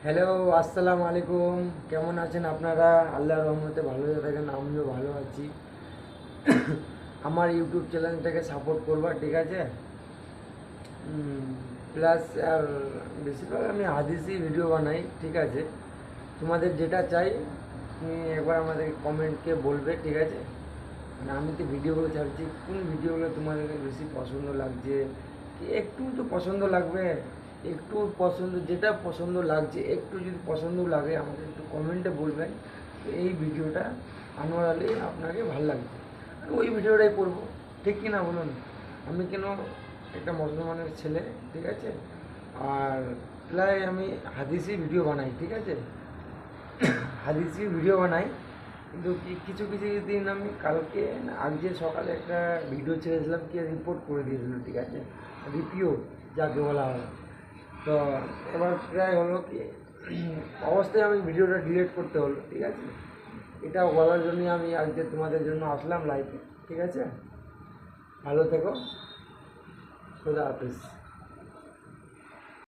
Hello, আসসালামু আলাইকুম। কেমন আছেন আপনারা? আল্লাহর রহমতে ভালো থাকেন, আমিও ভালো আছি। আমার ইউটিউব চ্যানেলটাকে সাপোর্ট করবা, ঠিক আছে? প্লাস আর বেশিরভাগ আমি হাদিসি ভিডিও বানাই, ঠিক আছে? তোমাদের যেটা চাই তুমি একবার আমাদের কমেন্টকে বলবে, ঠিক আছে? মানে আমি তো ভিডিওগুলো ছাড়ছি, কোন ভিডিওগুলো তোমাদেরকে বেশি পছন্দ লাগছে, কি একটু তো পছন্দ লাগবে, একটু পছন্দ, যেটা পছন্দ লাগছে একটু যদি পছন্দ লাগে আমাকে একটু কমেন্টে বলবেন এই ভিডিওটা আনোয়ার আলী আপনাকে ভালো লাগছে, আমি ওই ভিডিওটাই করবো। ঠিক কি না বলুন? আমি কেন, একটা মুসলমানের ছেলে, ঠিক আছে? আর প্রায় আমি হাদিসি ভিডিও বানাই, ঠিক আছে? হাদিসি ভিডিও বানাই, কিন্তু কিছু কিছু দিন আমি কালকে আজকে সকালে একটা ভিডিও ছেড়েছিলাম, কি রিপোর্ট করে দিয়েছিল, ঠিক আছে? রিপিও যাকে বলা হয়। তো এবার প্রায় হলো কি অবস্থায় আমি ভিডিওটা ডিলিট করতে হলো, ঠিক আছে? এটা বলার জন্যই আমি আজকে তোমাদের জন্য আসলাম লাইভে, ঠিক আছে? ভালো থেকো, খোদা হাফিজ।